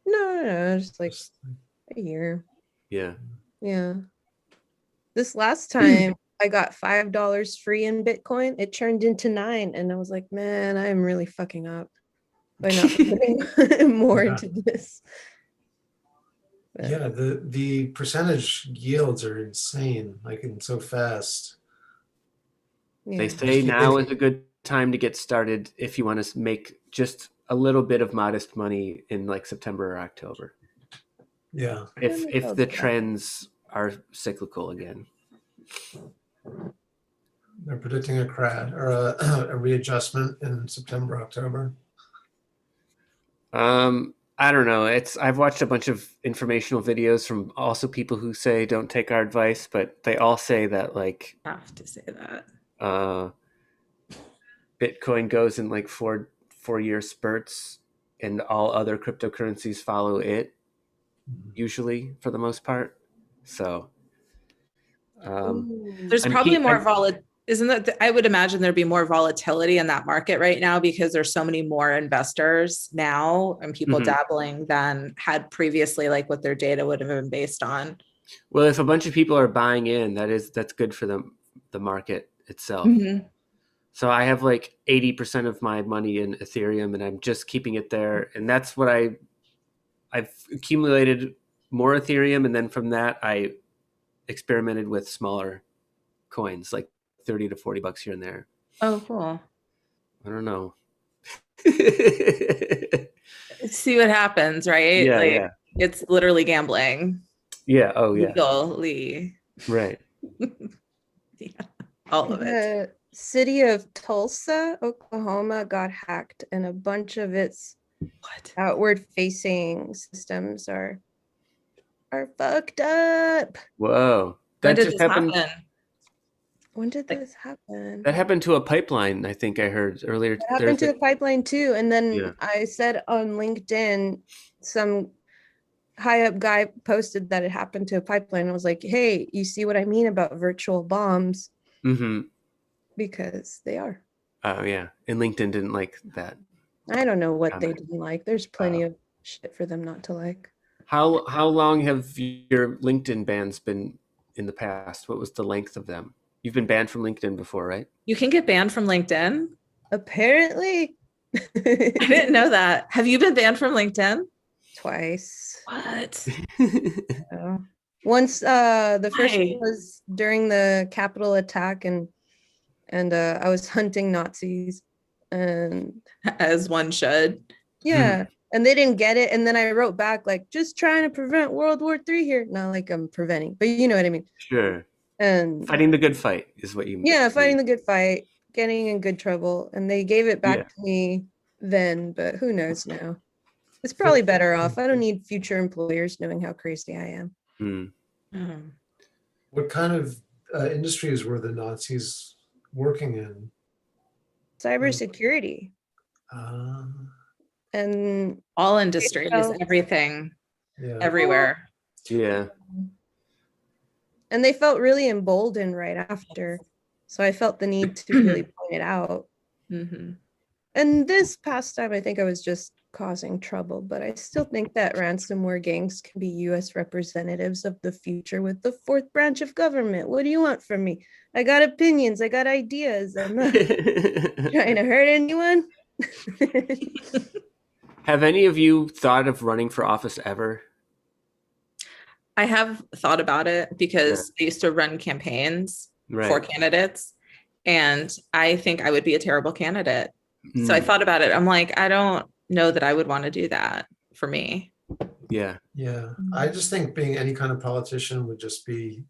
No, just like Just- a year. Yeah. Yeah. This last time I got $5 free in Bitcoin, it turned into 9. And I was like, man, I am really fucking up by not putting more Yeah. into this. But Yeah, the percentage yields are insane, like, and so fast. They yeah. say Just keep now thinking. is a good time to get started if you want to make just a little bit of modest money in like September or October. Yeah, If the trends are cyclical again. they're predicting a crash or a readjustment in September, October. I don't know. I've watched a bunch of informational videos from also people who say don't take our advice, but they all say that like Have to say that. uh, Bitcoin goes in like four-year spurts, and all other cryptocurrencies follow it. Usually, for the most part. So, Ooh. There's probably more isn't that, I would imagine there'd be more volatility in that market right now because there's so many more investors now and people Mhm. dabbling than had previously, like what their data would have been based on. Well, if a bunch of people are buying in, that's good for the market itself. Mhm. So I have like 80% of my money in Ethereum, and I'm just keeping it there. And that's what I've accumulated more Ethereum, and then from that I experimented with smaller coins, like 30 to $40 here and there. Oh, cool. I don't know. See what happens, right? Yeah, Like yeah, it's literally gambling yeah. Oh, yeah. legally. Right. Yeah, all of it. The city of Tulsa, Oklahoma got hacked, and a bunch of its What? outward facing systems are fucked up. Whoa. When That did just this happened. happen? When did Like, this happen? That happened to a pipeline. I think I heard earlier. It happened to a pipeline too. And Yeah. then I said on LinkedIn, some high up guy posted that it happened to a pipeline. I was like, hey, you see what I mean about virtual bombs? Mm-hmm. Because they are. Oh, yeah. And LinkedIn didn't like that. I don't know what they Comment. didn't like. There's plenty of shit for them not to like. How long have your LinkedIn bans been in the past? What was the length of them? You've been banned from LinkedIn before, right? you can get banned from LinkedIn? Apparently. I didn't know that. Have you been banned from LinkedIn? Twice. What? Yeah. Once the first Why? one was during the Capitol attack, and I was hunting Nazis, and As one should. yeah, and they didn't get it. And then I wrote back like, just trying to prevent World War III here. Not like I'm preventing, but you know what I mean. Sure. And Fighting the good fight is what you yeah, fighting mean. the good fight, getting in good trouble, and they gave it back Yeah. to me then, but who knows now? It's probably better off. I don't need future employers knowing how crazy I am. Hmm. Mhm. What kind of industries were the Nazis working in? Cybersecurity. Uh, And All industries, felt- everything, yeah. everywhere. Yeah. and they felt really emboldened right after. So I felt the need to really point it out. Mhm. And this past time, I think I was just causing trouble, but I still think that ransomware gangs can be US representatives of the future with the fourth branch of government. What do you want from me? I got opinions, I got ideas. I'm not trying to hurt anyone. Have any of you thought of running for office ever? I have thought about it because I used to run campaigns for Right. candidates, and I think I would be a terrible candidate. So I Mm. thought about it. I'm like, I don't know that I would want to do that for me. Yeah. Yeah, I just think being any kind of politician would just be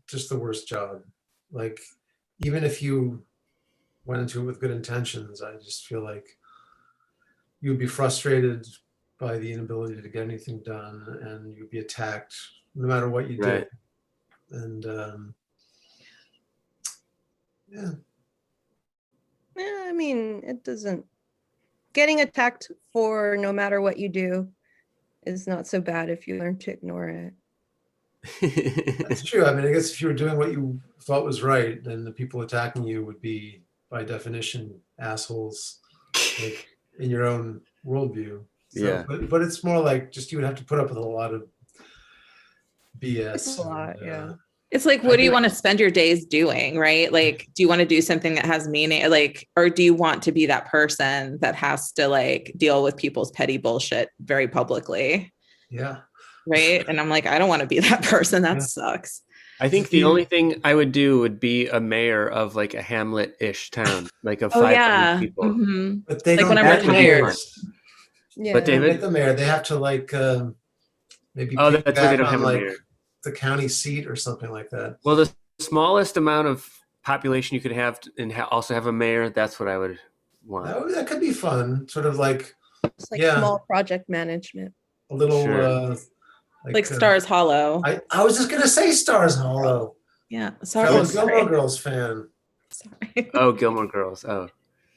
just the worst job. Like, even if you went into it with good intentions, I just feel like you would be frustrated by the inability to get anything done, and you'd be attacked no matter what you Right. did. And yeah, Yeah, I mean, it doesn't. Getting attacked for no matter what you do is not so bad if you learn to ignore it. That's true. I mean, I guess if you were doing what you thought was right, then the people attacking you would be, by definition, assholes, like in your own worldview. So, Yeah. but it's more like just you would have to put up with a lot of BS. It's a lot, yeah. It's like, I what do you think- want to spend your days doing, right? Like, do you want to do something that has meaning? Like, or do you want to be that person that has to like deal with people's petty bullshit very publicly? Yeah. Right. And I'm like, I don't want to be that person. That Yeah. sucks. I think the only thing I would do would be a mayor of like a Hamlet-ish town, like of Oh 500 yeah. people. Mhm. But they Like don't when I'm get retired. mayors. Yeah. But They don't David? get the mayor. They have to like maybe Oh, piggyback that's why they don't on have a like mayor. the county seat or something like that. Well, the smallest amount of population you could have and also have a mayor, that's what I would want. That could be fun. Sort of like It's like Yeah. small project management. a little Sure. Like Stars Hollow. I was just gonna say Stars Hollow. Yeah. Fellow Sorry. Gilmore Girls fan. Sorry. Oh, Gilmore Girls. Oh.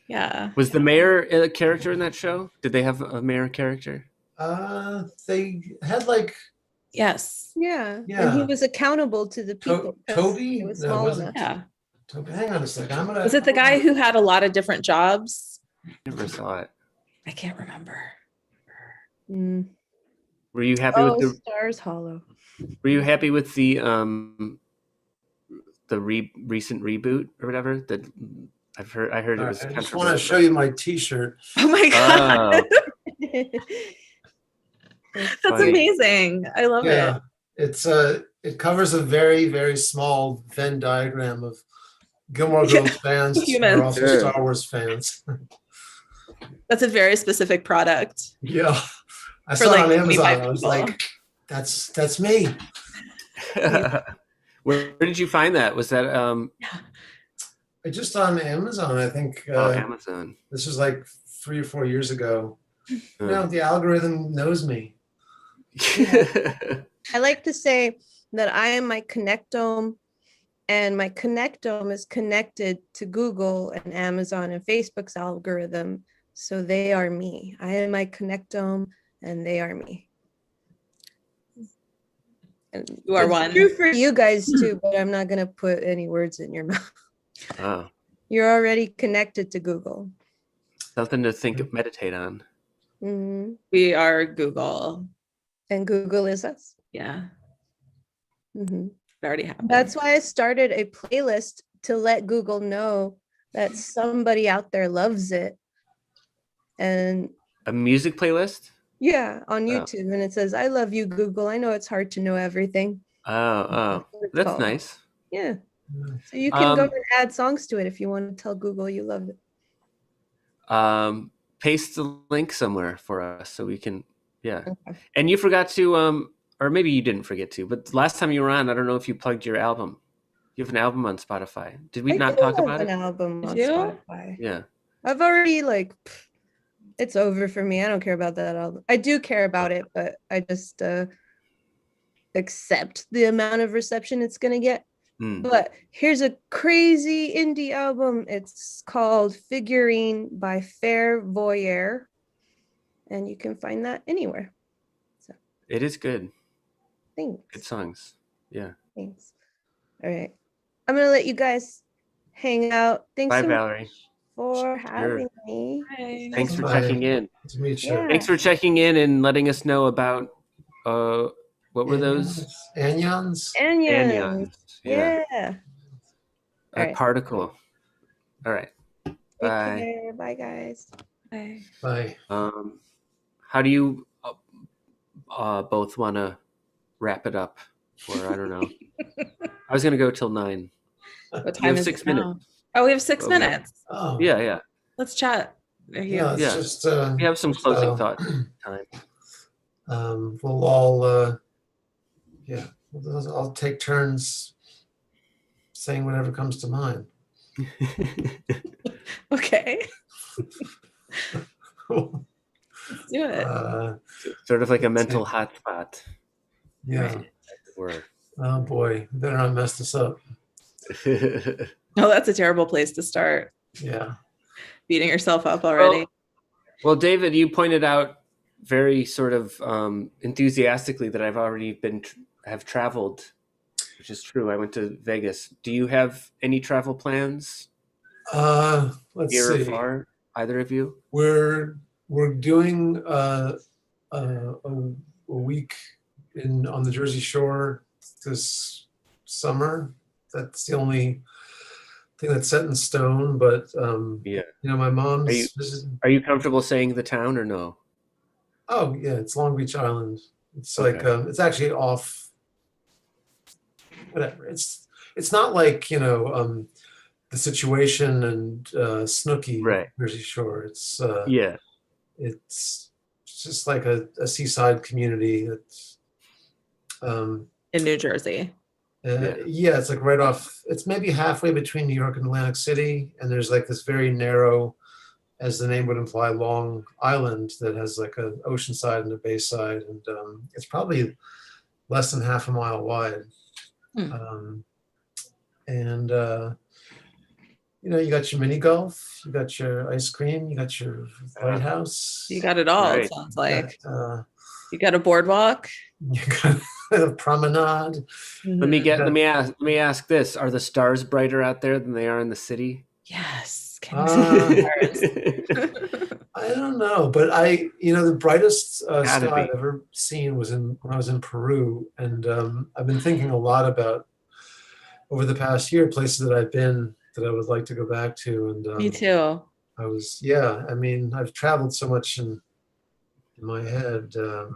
Yeah. Was the mayor a character in that show? Did they have a mayor character? They had like Yeah. Yes. And he Yeah. was accountable to the people. 'cause Toby? It was No, small was it? enough. Yeah. Hang on a second. I'm gonna. Was it the guy who had a lot of different jobs? Never saw it. I can't remember. Mm. Were you happy Oh, with Stars Hollow. Were you happy with the recent reboot or whatever? That I heard it All was right, I just want to show controversial. you my T-shirt. Oh my God. Oh, That's funny. amazing. I love Yeah, it. it covers a very, very small Venn diagram of Gilmore Girls fans who are Humans. also Sure. Star Wars fans. That's a very specific product. Yeah, I For saw like it on Amazon. 25 I was people. like, that's me. Where did you find that? Was that I just on Amazon. I think Amazon? this was like 3 or 4 years ago. You Uh. know, the algorithm knows me. I like to say that I am my connectome, and my connectome is connected to Google and Amazon and Facebook's algorithm. So they are me. I am my connectome, and they are me. And You are it's one. true for you guys too, but I'm not gonna put any words in your mouth. Oh, You're already connected to Google. something to meditate on. hmm We are Google. And Google is us. Yeah. hmm It already happened. That's why I started a playlist to let Google know that somebody out there loves it. And A music playlist? yeah, on Oh. YouTube. And it says, I love you, Google. I know it's hard to know everything. Oh, what it's that's called. nice. Yeah. So you can go Um, and add songs to it if you want to tell Google you love it. Paste the link somewhere for us so we can, yeah. Okay. And you forgot to, or maybe you didn't forget to, but last time you were on, I don't know if you plugged your album. You have an album on Spotify. Did we I not do talk have about an it? album on Did you? Spotify. Yeah. I've already it's over for me. I don't care about that album. I do care about it, but I just accept the amount of reception it's gonna get. Hmm. But here's a crazy indie album. It's called Figurine by Fair Voyeur. And you can find that anywhere. It is good. Good Thanks. songs. Yeah. Thanks. All right. I'm gonna let you guys hang out. Thanks Bye, so much Valerie. for having me. Hi. Thanks for Bye. checking in. Nice to meet you. Yeah. Thanks for checking in and letting us know about, what were those? Anyons? Anyons. Anyons. Yeah. Yeah. A Alright. particle. All right. Take Bye. care. Bye, guys. Bye. Bye. How do you both want to wrap it up? Or I don't know. I was gonna go till 9. What You time have is 6 it now? minutes. Oh, we have 6 Okay. minutes. Oh. Yeah. Let's chat. Are you- Yeah, it's Yeah. just We have some closing So- thought time. we'll all yeah, I'll take turns saying whatever comes to mind. Okay. Let's do it. Sort of like a mental hotspot. Yeah. Word. Oh boy, better not mess this up. Oh, that's a terrible place to start. Yeah. Beating yourself up already. Well, David, you pointed out very sort of enthusiastically that I've already been have traveled, which is true. I went to Vegas. Do you have any travel plans Let's near or see. far? Either of you? We're doing a week on the Jersey Shore this summer. That's the only thing that's set in stone. But Yeah. my Are you mom's visiting. are you comfortable saying the town or no? Oh yeah, it's Long Beach Island. It's like Okay. it's actually off. Whatever. It's not like the Situation and Snooki Right. Jersey Shore. It's Yeah. it's just like a seaside community. That's In New Jersey. Yeah. yeah, it's like right off. It's maybe halfway between New York and Atlantic City, and there's like this very narrow, as the name would imply, Long Island that has like an ocean side and a bay side, and it's probably less than half a mile wide. Hmm. And you got your mini golf, you got your ice cream, you got your lighthouse, You got it all, it Right. sounds you like. got, You got a boardwalk. you got a promenade. Let me Yeah. let me ask this. Are the stars brighter out there than they are in the city? Yes. Can you see the Gotta stars? I don't know, but the brightest star be. I've ever seen was when I was in Peru, and I've been thinking a lot about over the past year places that I've been that I would like to go back to, and Me too. I mean, I've traveled so much in my head. I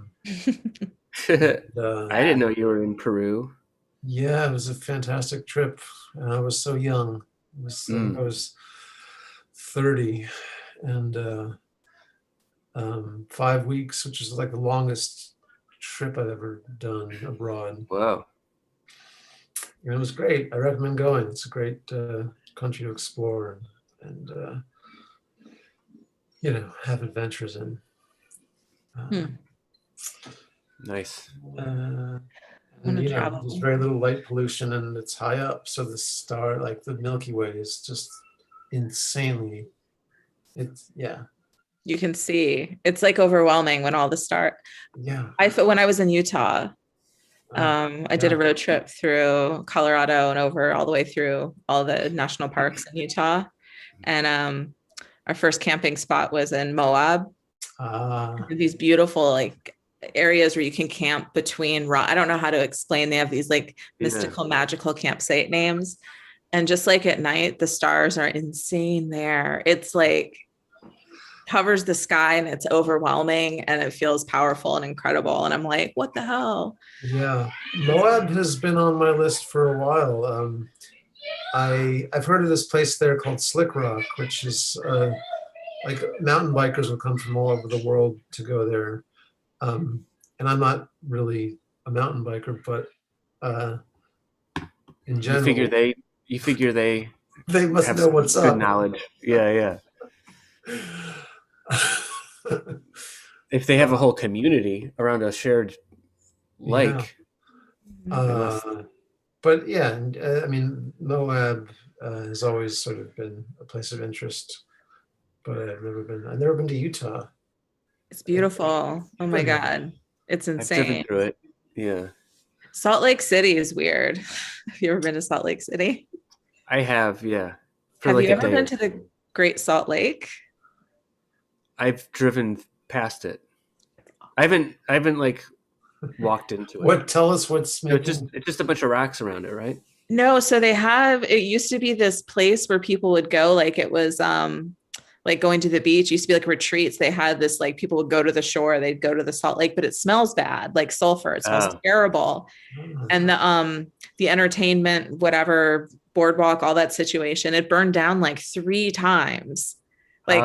didn't know you were in Peru. Yeah, it was a fantastic trip, and I was so young. I was 30, and 5 weeks, which is like the longest trip I've ever done abroad. Whoa. And it was great. I recommend going. It's a great country to explore and have adventures in. Nice. Wanna travel. There's very little light pollution, and it's high up, so like the Milky Way, is just insanely. You can see. It's like overwhelming when all the stars. Yeah. When I was in Utah, I did a Yeah. road trip through Colorado and over all the way through all the national parks in Utah. And our first camping spot was in Moab. These beautiful like areas where you can camp between I don't know how to explain. They have these like mystical, magical campsite names. And just like at night, the stars are insane there. It's like covers the sky and it's overwhelming and it feels powerful and incredible. And I'm like, what the hell? Yeah. Moab has been on my list for a while. I've heard of this place there called Slick Rock, which is like mountain bikers will come from all over the world to go there. And I'm not really a mountain biker, but in general, You figure they they must have know some what's good up. knowledge. Yeah. If they have a whole community around a shared lake. But yeah, I mean, Moab has always sort of been a place of interest, but I've never been to Utah. It's beautiful. Oh my God. It's I've insane. driven through it. Yeah. Salt Lake City is weird. Have you ever been to Salt Lake City? I have, yeah. Have you ever been to the Great Salt Lake? I've driven past it. I haven't like walked into it. Tell us what's It's just a bunch of rocks around it, right? No, so it used to be this place where people would go, like it was like going to the beach. It used to be like retreats. They had this, like people would go to the shore, they'd go to the Salt Lake, but it smells bad, like sulfur. It smells terrible. And the entertainment, whatever, boardwalk, all that situation, it burned down like 3 times. Like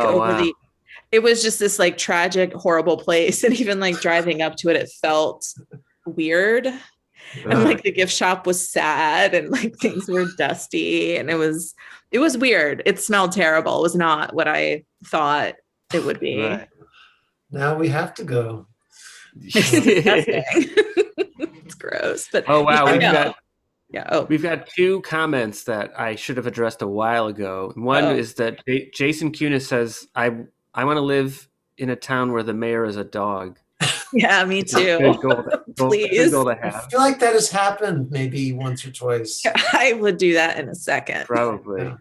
it was just this like tragic, horrible place. And even like driving up to it, it felt weird. And like the gift shop was sad and like things were dusty and it was weird. It smelled terrible. It was not what I thought it would be. Right. Now we have to go. It's gross. But oh wow, we've got 2 comments that I should have addressed a while ago. One is that Jason Kunis says, I want to live in a town where the mayor is a dog. Yeah, me It's a too. good goal. Good Please. goal to I have. feel like that has happened maybe once or twice. I would do that in a second. Probably.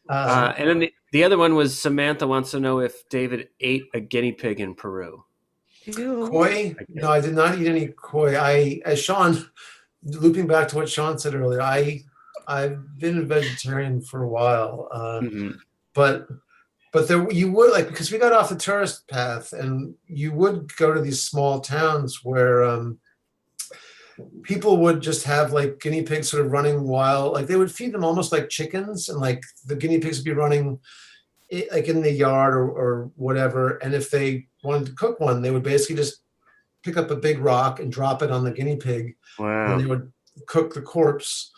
Yeah. And then the other one was Samantha wants to know if David ate a guinea pig in Peru. Ew. Koi? No, I did not eat any koi. As Sean, looping back to what Sean said earlier, I've been a vegetarian for a while, Mhm. but there you would like because we got off the tourist path, and you would go to these small towns where people would just have like guinea pigs sort of running wild, like they would feed them almost like chickens, and like the guinea pigs would be running like in the yard or whatever. And if they wanted to cook one, they would basically just pick up a big rock and drop it on the guinea pig, and they Wow. would cook the corpse.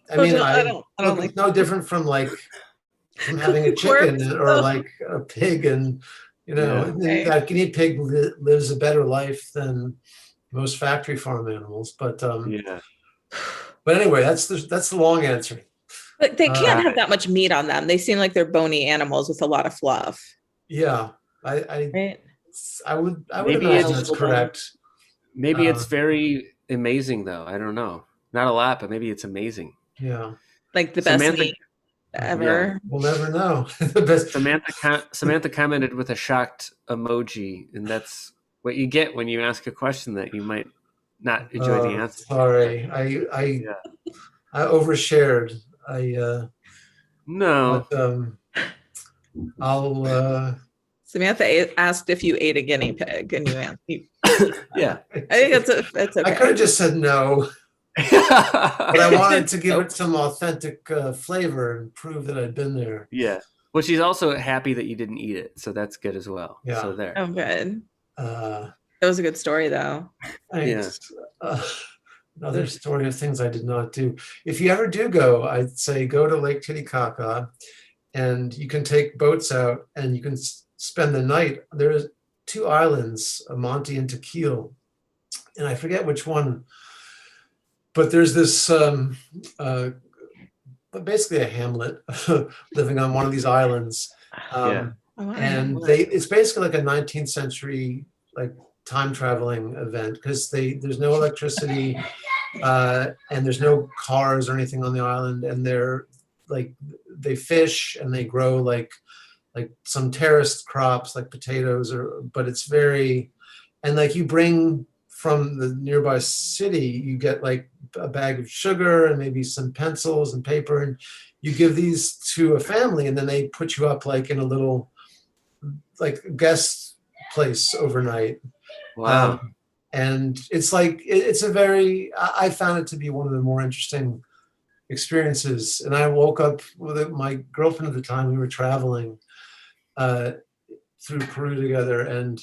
I Oh, mean, I don't look, like it's no different from having a chicken corpse. or like a pig, and Yeah. Right. that guinea pig lives a better life than most factory farm animals. But Yeah. anyway, that's the long answer. But they can't have Right. that much meat on them. They seem like they're bony animals with a lot of fluff. Yeah, I Right. would Maybe imagine it's that's correct. maybe it's Uh, very amazing though. I don't know. Not a lot, but maybe it's amazing. Yeah, Like the best Samantha, meat ever. we'll never know. The best. Samantha commented with a shocked emoji, and that's what you get when you ask a question that you might not enjoy the answer. Sorry, Yeah. I overshared. No. But I'll. Samantha asked if you ate a guinea pig, and you answered. Yeah. I think it's okay. I could have just said no, but I wanted to give it some authentic flavor and prove that I'd been there. Yeah. Well, she's also happy that you didn't eat it, so that's good as well. Yeah. So there. Oh, good. Uh, That was a good story, though. Thanks. Another story of things I did not do. If you ever do go, I'd say go to Lake Titicaca, and you can take boats out and you can spend the night. There's 2 islands, Monte and Tequil, and I forget which one, but there's this basically a hamlet living on one of these islands. Yeah. And it's basically like a 19th century like time traveling event, because there's no electricity and there's no cars or anything on the island, and they fish and they grow like some terraced crops like potatoes, but it's very, and like you bring from the nearby city, you get like a bag of sugar and maybe some pencils and paper, and you give these to a family, and then they put you up like in a little like guest place overnight. Wow. And it's like it's a very, I found it to be one of the more interesting experiences. And I woke up with my girlfriend at the time. We were traveling through Peru together, and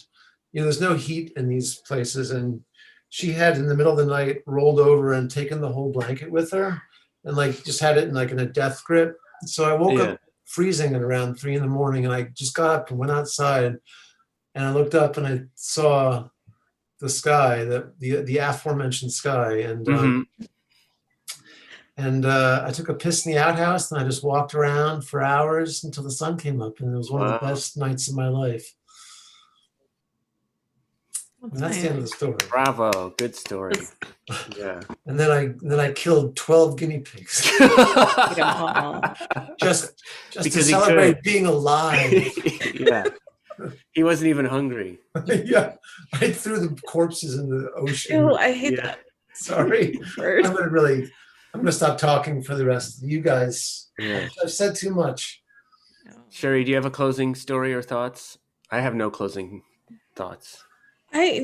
there's no heat in these places, and she had in the middle of the night rolled over and taken the whole blanket with her, and like just had it in a death grip. So I woke up freezing at around 3 a.m, and I just got up and went outside, and I looked up and I saw the sky, the aforementioned sky, and I took a piss in the outhouse, and I just walked around for hours until the sun came up, and it was one of the best nights of my life. That's the end of the story. Bravo, good story. Yeah. And then I killed 12 guinea pigs just to celebrate being alive. Yeah. He wasn't even hungry. Yeah, I threw the corpses in the ocean. Ew, I hate that. Sorry, I'm gonna stop talking for the rest of you guys. Yeah. I've said too much. Sherry, do you have a closing story or thoughts? I have no closing thoughts. I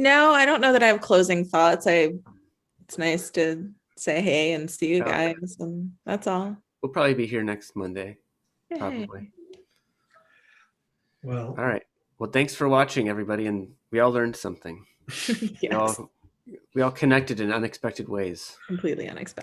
don't know that I have closing thoughts. It's nice to say hey and see you guys, and that's all. We'll probably be here next Monday. Yay. Probably. Well, all right. Well, thanks for watching, everybody, and we all learned something. Yes. We all connected in unexpected ways. Completely unexpected.